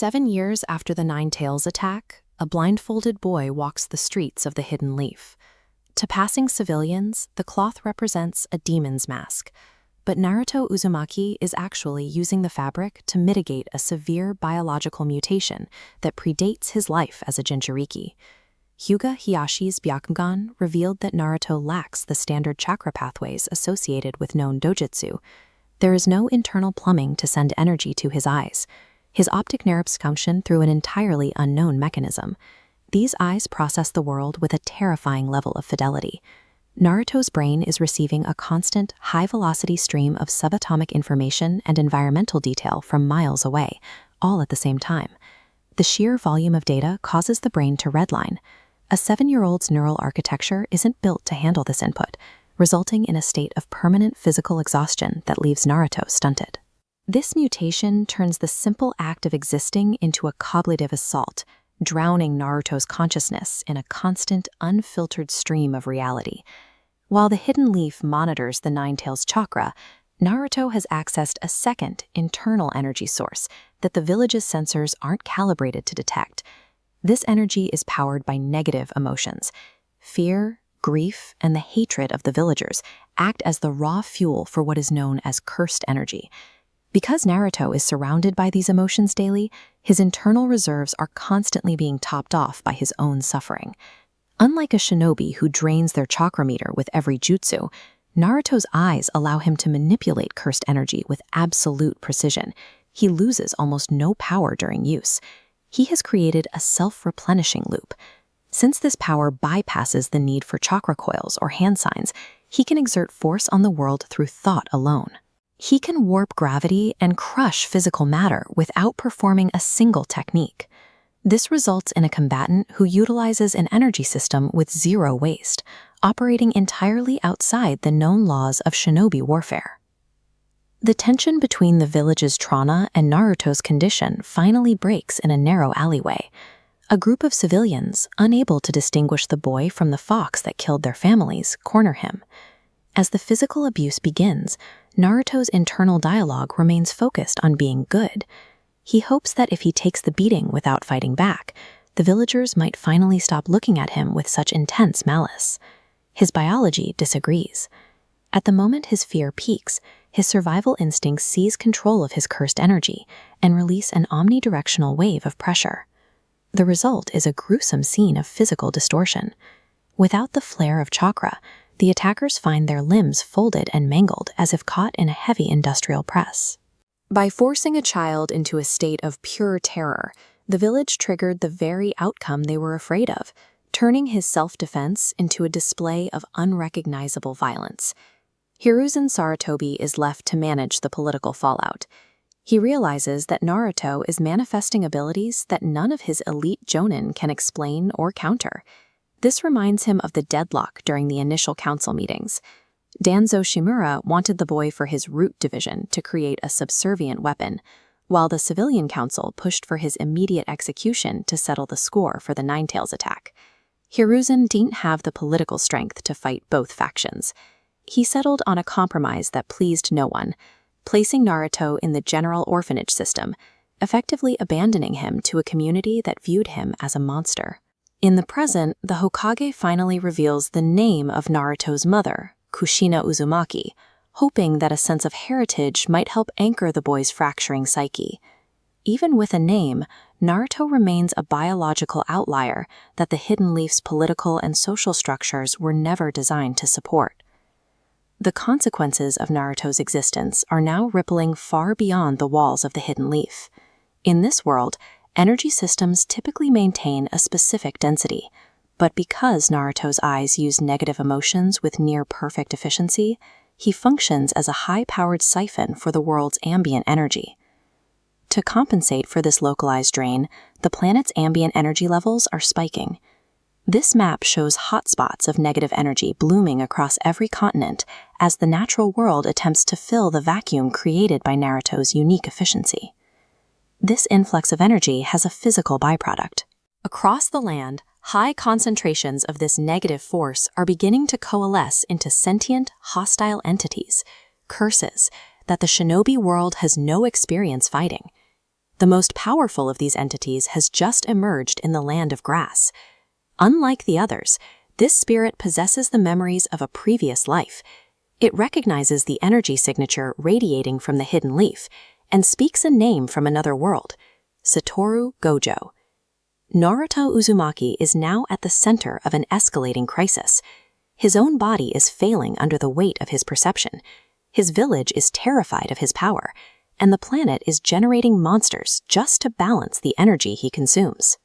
7 years after the Nine Tails attack, a blindfolded boy walks the streets of the Hidden Leaf. To passing civilians, the cloth represents a demon's mask, but Naruto Uzumaki is actually using the fabric to mitigate a severe biological mutation that predates his life as a Jinchuriki. Hyuga Hayashi's Byakugan revealed that Naruto lacks the standard chakra pathways associated with known dojutsu. There is no internal plumbing to send energy to his eyes. His optic nerves function through an entirely unknown mechanism. These eyes process the world with a terrifying level of fidelity. Naruto's brain is receiving a constant, high-velocity stream of subatomic information and environmental detail from miles away, all at the same time. The sheer volume of data causes the brain to redline. A 7-year-old's neural architecture isn't built to handle this input, resulting in a state of permanent physical exhaustion that leaves Naruto stunted. This mutation turns the simple act of existing into a cognitive assault, drowning Naruto's consciousness in a constant, unfiltered stream of reality. While the Hidden Leaf monitors the Nine Tails chakra, Naruto has accessed a second, internal energy source that the village's sensors aren't calibrated to detect. This energy is powered by negative emotions. Fear, grief, and the hatred of the villagers act as the raw fuel for what is known as cursed energy. Because Naruto is surrounded by these emotions daily, his internal reserves are constantly being topped off by his own suffering. Unlike a shinobi who drains their chakra meter with every jutsu, Naruto's eyes allow him to manipulate cursed energy with absolute precision. He loses almost no power during use. He has created a self-replenishing loop. Since this power bypasses the need for chakra coils or hand signs, he can exert force on the world through thought alone. He can warp gravity and crush physical matter without performing a single technique. This results in a combatant who utilizes an energy system with zero waste, operating entirely outside the known laws of shinobi warfare. The tension between the village's trauma and Naruto's condition finally breaks in a narrow alleyway. A group of civilians, unable to distinguish the boy from the fox that killed their families, corner him. As the physical abuse begins, Naruto's internal dialogue remains focused on being good. He hopes that if he takes the beating without fighting back, the villagers might finally stop looking at him with such intense malice. His biology disagrees. At the moment his fear peaks, his survival instincts seize control of his cursed energy and release an omnidirectional wave of pressure. The result is a gruesome scene of physical distortion. Without the flare of chakra, the attackers find their limbs folded and mangled as if caught in a heavy industrial press. By forcing a child into a state of pure terror, the village triggered the very outcome they were afraid of, turning his self-defense into a display of unrecognizable violence. Hiruzen Sarutobi is left to manage the political fallout. He realizes that Naruto is manifesting abilities that none of his elite jonin can explain or counter. This reminds him of the deadlock during the initial council meetings. Danzo Shimura wanted the boy for his root division to create a subservient weapon, while the civilian council pushed for his immediate execution to settle the score for the Nine Tails attack. Hiruzen didn't have the political strength to fight both factions. He settled on a compromise that pleased no one, placing Naruto in the general orphanage system, effectively abandoning him to a community that viewed him as a monster. In the present, the Hokage finally reveals the name of Naruto's mother, Kushina Uzumaki, hoping that a sense of heritage might help anchor the boy's fracturing psyche. Even with a name, Naruto remains a biological outlier that the Hidden Leaf's political and social structures were never designed to support. The consequences of Naruto's existence are now rippling far beyond the walls of the Hidden Leaf. In this world, energy systems typically maintain a specific density, but because Naruto's eyes use negative emotions with near-perfect efficiency, he functions as a high-powered siphon for the world's ambient energy. To compensate for this localized drain, the planet's ambient energy levels are spiking. This map shows hotspots of negative energy blooming across every continent as the natural world attempts to fill the vacuum created by Naruto's unique efficiency. This influx of energy has a physical byproduct. Across the land, high concentrations of this negative force are beginning to coalesce into sentient, hostile entities, curses, that the shinobi world has no experience fighting. The most powerful of these entities has just emerged in the land of grass. Unlike the others, this spirit possesses the memories of a previous life. It recognizes the energy signature radiating from the hidden leaf and speaks a name from another world, Satoru Gojo. Naruto Uzumaki is now at the center of an escalating crisis. His own body is failing under the weight of his perception. His village is terrified of his power, and the planet is generating monsters just to balance the energy he consumes.